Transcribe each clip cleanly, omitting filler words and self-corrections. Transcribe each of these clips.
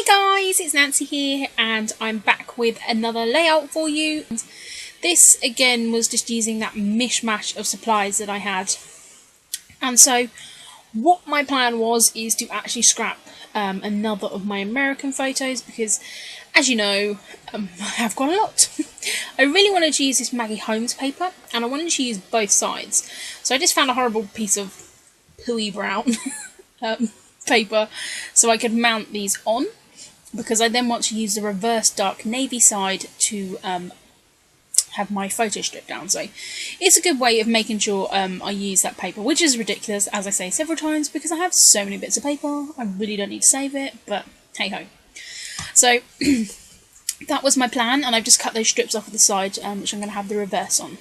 Hi guys, it's Nancy here and I'm back with another layout for you. This again was just using that mishmash of supplies that I had. And so what my plan was is to actually scrap another of my American photos because, as you know, I have quite a lot. I really wanted to use this Maggie Holmes paper and I wanted to use both sides. So I just found a horrible piece of pooey brown paper so I could mount these on, because I then want to use the reverse dark navy side to have my photo strip down. So it's a good way of making sure I use that paper, which is ridiculous, as I say several times, because I have so many bits of paper, I really don't need to save it, but hey ho. So that was my plan, and I've just cut those strips off of the side, which I'm going to have the reverse on.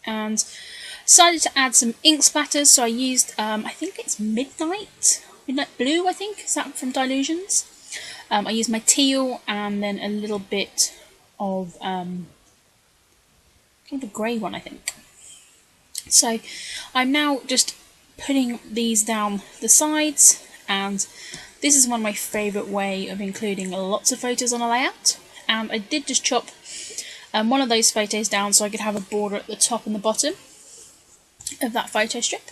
And decided to add some ink splatters, so I used, I think it's Midnight Blue, I think, is that from Dilutions? I used my teal and then a little bit of the grey one, I think. So I'm now just putting these down the sides, and this is one of my favourite way of including lots of photos on a layout. And I did just chop one of those photos down so I could have a border at the top and the bottom of that photo strip.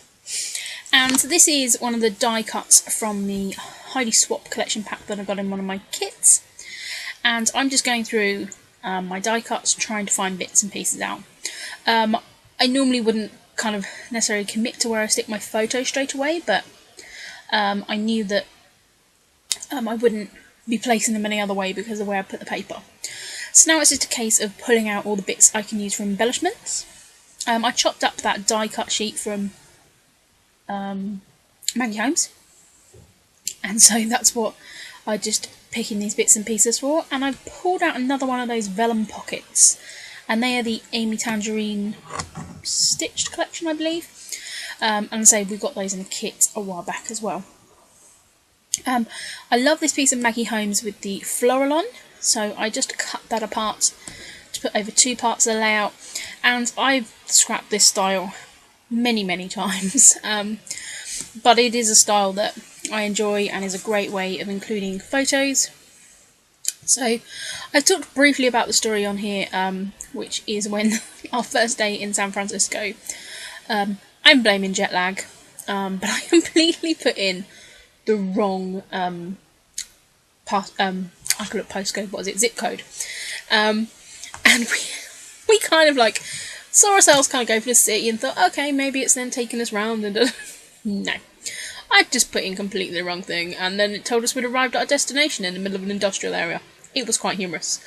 And this is one of the die cuts from the Heidi Swap collection pack that I got in one of my kits. And I'm just going through my die cuts, trying to find bits and pieces out. I normally wouldn't kind of necessarily commit to where I stick my photo straight away, but I knew that I wouldn't be placing them any other way because of where I put the paper. So now it's just a case of pulling out all the bits I can use for embellishments. I chopped up that die cut sheet from Maggie Holmes, and so that's what I just picking these bits and pieces for. And I've pulled out another one of those vellum pockets, and they are the Amy Tangerine stitched collection, I believe. And so we got those in a kit a while back as well. I love this piece of Maggie Holmes with the floral on, so I just cut that apart to put over two parts of the layout, and I've scrapped this style many times, but it is a style that I enjoy and is a great way of including photos. So I've talked briefly about the story on here, which is when our first day in San Francisco. I'm blaming jet lag, but I completely put in the wrong I call it postcode, what is it, zip code, and we kind of like saw ourselves kind of go for the city and thought, okay, maybe it's then taking us round, and no, I just put in completely the wrong thing, and then it told us we'd arrived at our destination in the middle of an industrial area. It was quite humorous.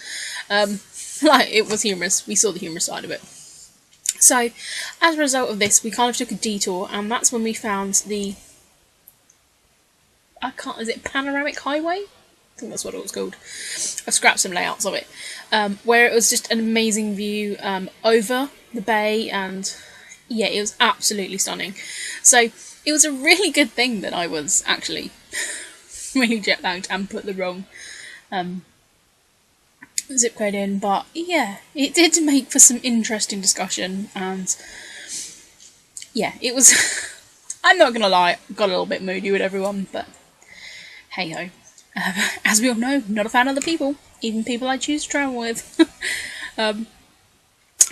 It was humorous. We saw the humorous side of it. So, as a result of this, we kind of took a detour, and that's when we found the is it Panoramic Highway? I think that's what it was called. I've scrapped some layouts of it, where it was just an amazing view over the bay, and yeah, it was absolutely stunning. So it was a really good thing that I was actually really jet lagged and put the wrong zip code in, but yeah, it did make for some interesting discussion, and yeah, it was I'm not gonna lie, got a little bit moody with everyone, but hey ho. As we all know, not a fan of the people, even people I choose to travel with.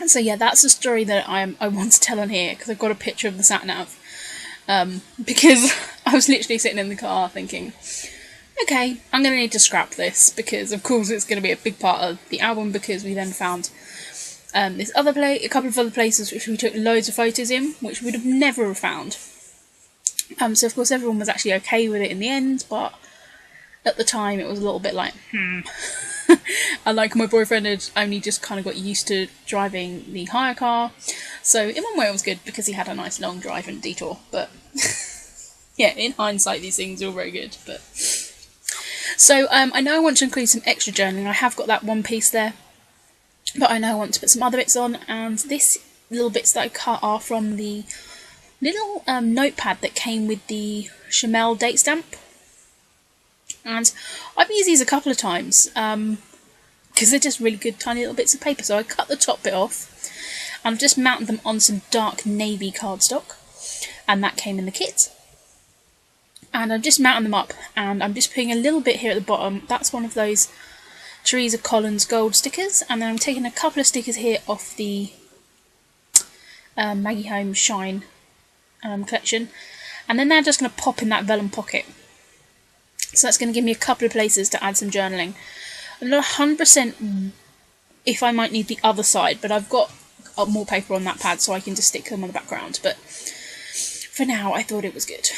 So yeah, that's the story that I want to tell on here, because I've got a picture of the sat-nav. Because I was literally sitting in the car thinking, okay, I'm going to need to scrap this, because of course it's going to be a big part of the album, because we then found this other a couple of other places which we took loads of photos in, which we would have never found. So of course everyone was actually okay with it in the end, but at the time it was a little bit like, and like my boyfriend had only just kind of got used to driving the hire car, so in one way it was good because he had a nice long drive and detour, but yeah, in hindsight these things are all very good. But so I know I want to include some extra journaling. I have got that one piece there, but I know I want to put some other bits on, and this little bits that I cut are from the little notepad that came with the Chamel date stamp. And I've used these a couple of times because they're just really good tiny little bits of paper. So I cut the top bit off and I've just mounted them on some dark navy cardstock, and that came in the kit. And I'm just mounting them up, and I'm just putting a little bit here at the bottom. That's one of those Teresa Collins gold stickers, and then I'm taking a couple of stickers here off the Maggie Holmes Shine collection, and then they're just going to pop in that vellum pocket. So that's going to give me a couple of places to add some journaling. I'm not 100% if I might need the other side, but I've got more paper on that pad so I can just stick them on the background. But for now, I thought it was good.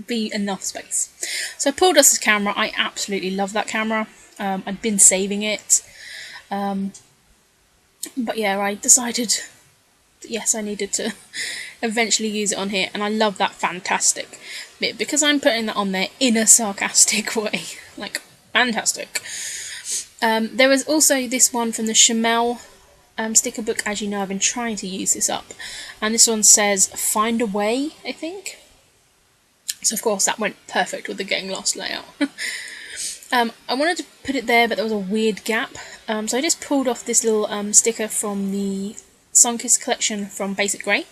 Be enough space. So I pulled us this camera. I absolutely love that camera. I've been saving it. But yeah, I decided that yes, I needed to eventually use it on here. And I love that fantastic bit because I'm putting that on there in a sarcastic way. Like, fantastic. There was also this one from the Chamel sticker book. As you know, I've been trying to use this up. And this one says, find a way, I think. So of course that went perfect with the getting lost layout. I wanted to put it there, but there was a weird gap. So I just pulled off this little sticker from the Sunkiss collection from Basic Grey.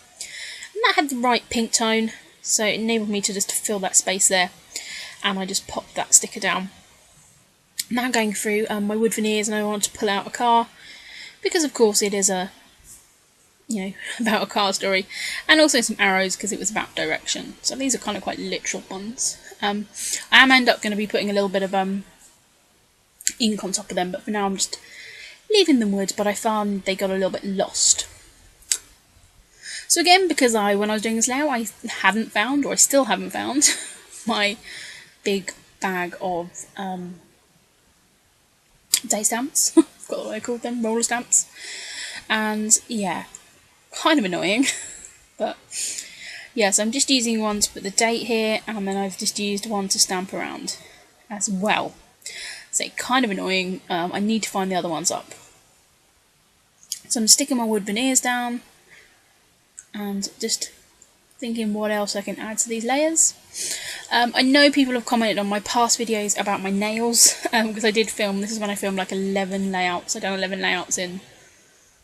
And that had the right pink tone, so it enabled me to just fill that space there. And I just popped that sticker down. Now going through my wood veneers, and I wanted to pull out a car. Because of course it is a, you know, about a car story, and also some arrows because it was about direction. So these are kind of quite literal ones. I am end up going to be putting a little bit of ink on top of them, but for now I'm just leaving them wood. But I found they got a little bit lost. So again, because when I was doing this layout, I hadn't found, or I still haven't found, my big bag of day stamps. I forgot what I called them, roller stamps. And yeah, kind of annoying, but yeah, so I'm just using one to put the date here, and then I've just used one to stamp around as well. So kind of annoying. I need to find the other ones up. So I'm sticking my wood veneers down and just thinking what else I can add to these layers. I know people have commented on my past videos about my nails, because I did film, this is when I filmed like 11 layouts. I've done 11 layouts in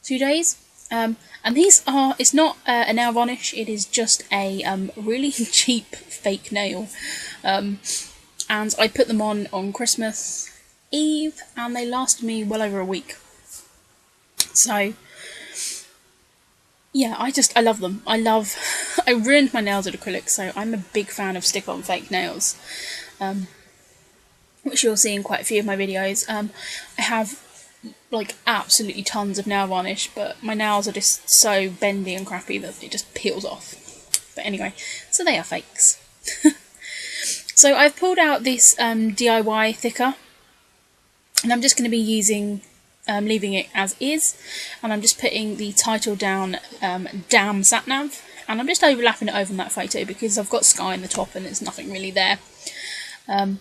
2 days. And these are, it's not a nail varnish, it is just a really cheap fake nail. And I put them on Christmas Eve, and they lasted me well over a week. So yeah, I love them. I ruined my nails with acrylic, so I'm a big fan of stick-on fake nails, which you'll see in quite a few of my videos. I have like absolutely tons of nail varnish, but my nails are just so bendy and crappy that it just peels off. But anyway, so they are fakes. So I've pulled out this DIY thicker, and I'm just going to be using, leaving it as is, and I'm just putting the title down, Damn Satnav, and I'm just overlapping it over on that photo because I've got sky in the top and there's nothing really there. I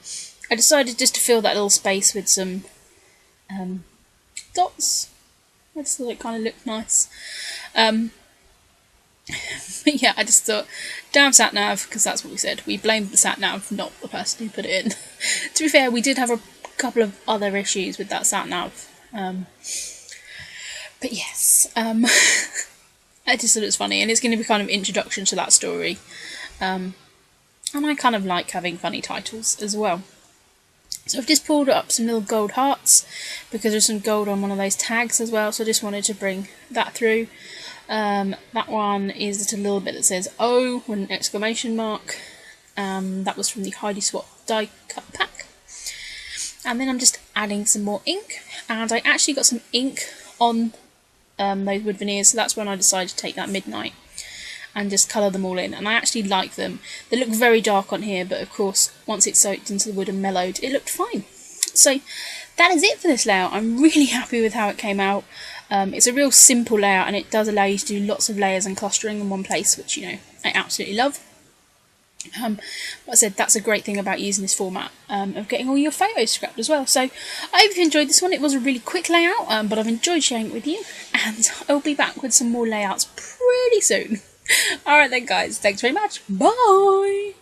decided just to fill that little space with some dots. I just thought it kind of looked nice. But yeah, I just thought, damn sat-nav, because that's what we said. We blamed the sat-nav, not the person who put it in. To be fair, we did have a couple of other issues with that sat-nav. But yes, I just thought it was funny, and it's going to be kind of introduction to that story. And I kind of like having funny titles as well. So I've just pulled up some little gold hearts, because there's some gold on one of those tags as well, so I just wanted to bring that through. That one is just a little bit that says "Oh" with an exclamation mark. That was from the Heidi Swap die cut pack. And then I'm just adding some more ink, and I actually got some ink on those wood veneers, so that's when I decided to take that Midnight and just colour them all in, and I actually like them. They look very dark on here, but of course once it's soaked into the wood and mellowed, it looked fine. So that is it for this layout. I'm really happy with how it came out. It's a real simple layout, and it does allow you to do lots of layers and clustering in one place, which, you know, I absolutely love. Like I said, that's a great thing about using this format, of getting all your photos scrapped as well. So I hope you enjoyed this one. It was a really quick layout, but I've enjoyed sharing it with you, and I'll be back with some more layouts pretty soon. Alright then guys, thanks very much, bye!